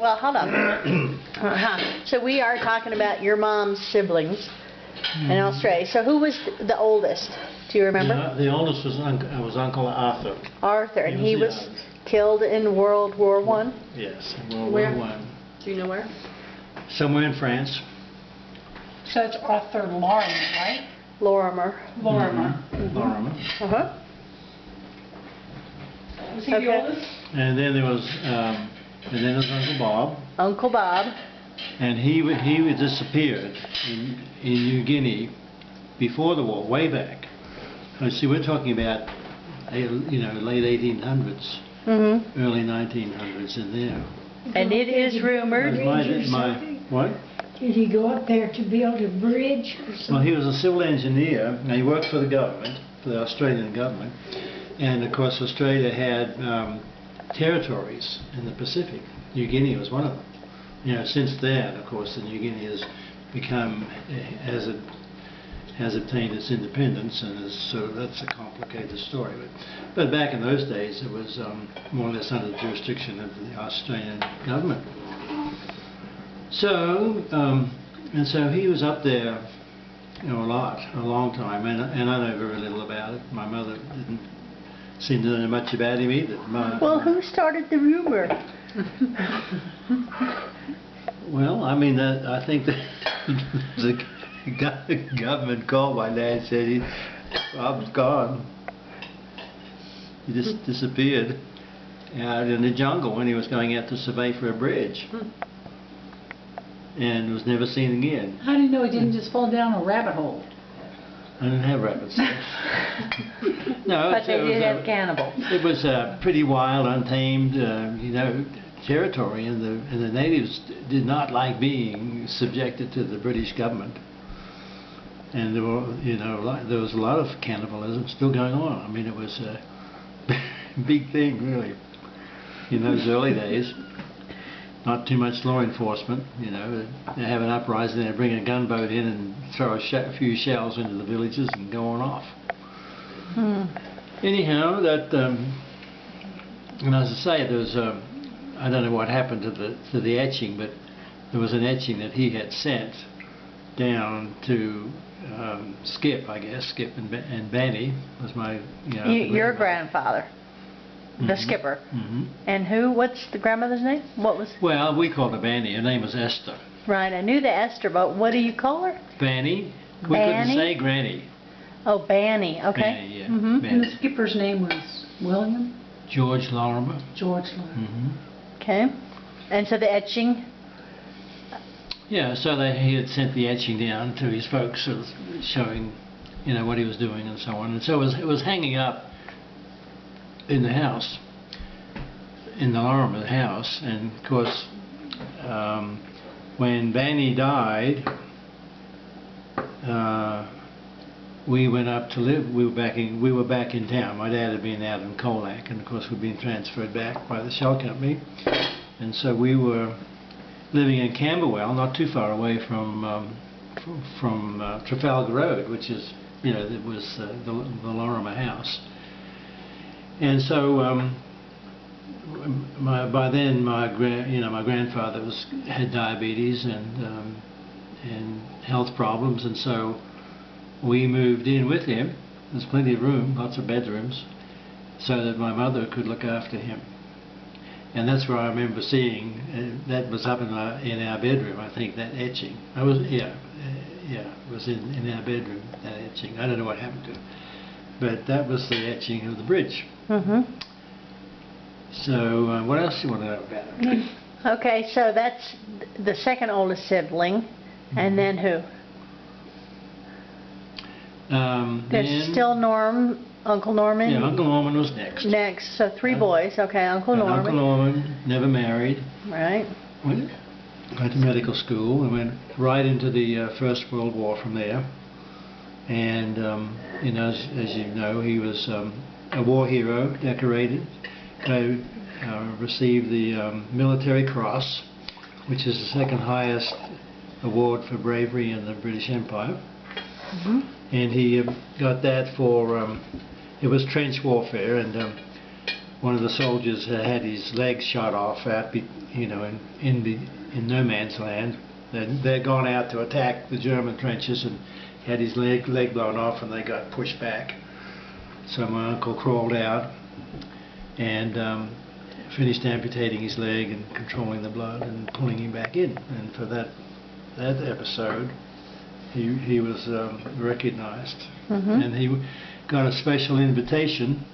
Well, hold on. So we are talking about your mom's siblings in Australia. So who was the oldest? Do you remember? The oldest was Uncle Arthur. Arthur, and he was killed in World War I? Yes, in World War I. Do you know where? Somewhere in France. So it's Arthur Lorimer, right? Lorimer. Lorimer. Lorimer. Uh-huh. Was he the oldest? And then there was Uncle Bob. Uncle Bob. And he disappeared in New Guinea before the war, way back. See, we're talking about late 1800s, early 1900s in there. And it is rumored. What? Did he go up there to build a bridge or something? Well, he was a civil engineer. Now, he worked for the government, for the Australian government. And, of course, Australia had territories in the Pacific. New Guinea was one of them. Since then, of course, the New Guinea has become, has obtained its independence, and so that's a complicated story. But back in those days, it was more or less under the jurisdiction of the Australian government. So, and so he was up there, a long time, and I know very little about it. My mother didn't seem to know much about him either. Well, who started the rumor? Well, I mean, I think that the government called my dad and said Bob's gone. He just disappeared out in the jungle when he was going out to survey for a bridge. And was never seen again. How do you know he didn't just fall down a rabbit hole? I didn't have rabbits. No, but they did have cannibals. It was a pretty wild, untamed, territory, and the natives did not like being subjected to the British government. And there were, there was a lot of cannibalism still going on. I mean, it was a big thing, really, in those early days. Not too much law enforcement, they have an uprising, they bring a gunboat in and throw a few shells into the villages and go on off. Anyhow, that, and as I say, there was, I don't know what happened to the etching, but there was an etching that he had sent down to Skip, I guess. Skip and Banny was my, your grandfather. The skipper. And what's the grandmother's name? Well, we called her Banny. Her name was Esther. Right, I knew the Esther, but what do you call her? Banny. We couldn't say Granny. Oh, Banny, okay. Banny, yeah. Banny. And the skipper's name was William? George Lorimer. George Lorimer. Okay. And so the etching? Yeah, so he had sent the etching down to his folks, sort of showing, what he was doing and so on. And so it was hanging up in the house, in the Lorimer house, and of course, when Banny died, we went up to live. We were back in town. My dad had been out in Colac, and of course we'd been transferred back by the shell company, and so we were living in Camberwell, not too far away from Trafalgar Road, which is, it was the Lorimer house. And so, by then, my grandfather had diabetes and health problems, and so we moved in with him. There's plenty of room, lots of bedrooms, so that my mother could look after him. And that's where I remember seeing that was up in our bedroom. I think that etching. It was in our bedroom, that etching. I don't know what happened to it. But that was the etching of the bridge. So, what else do you want to know about it? Okay, so that's the second oldest sibling, and then who? There's still Uncle Norman? Yeah, Uncle Norman was next. Next, so three boys. Okay, Uncle Norman. Uncle Norman, never married. Right. Went to medical school and went right into the First World War from there. And, as you know, he was a war hero, decorated, received the Military Cross, which is the second highest award for bravery in the British Empire. And he got that for, it was trench warfare, and one of the soldiers had his legs shot off in no man's land. They'd gone out to attack the German trenches and had his leg blown off, and they got pushed back. So my uncle crawled out and finished amputating his leg and controlling the blood and pulling him back in. And for that episode, he was recognized, and he got a special invitation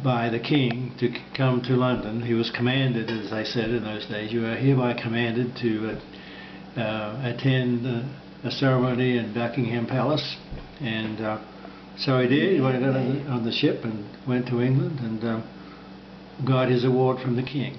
by the king to come to London. He was commanded, as they said in those days, you are hereby commanded to attend a ceremony in Buckingham Palace. And so he did. He went on the ship and went to England and got his award from the king.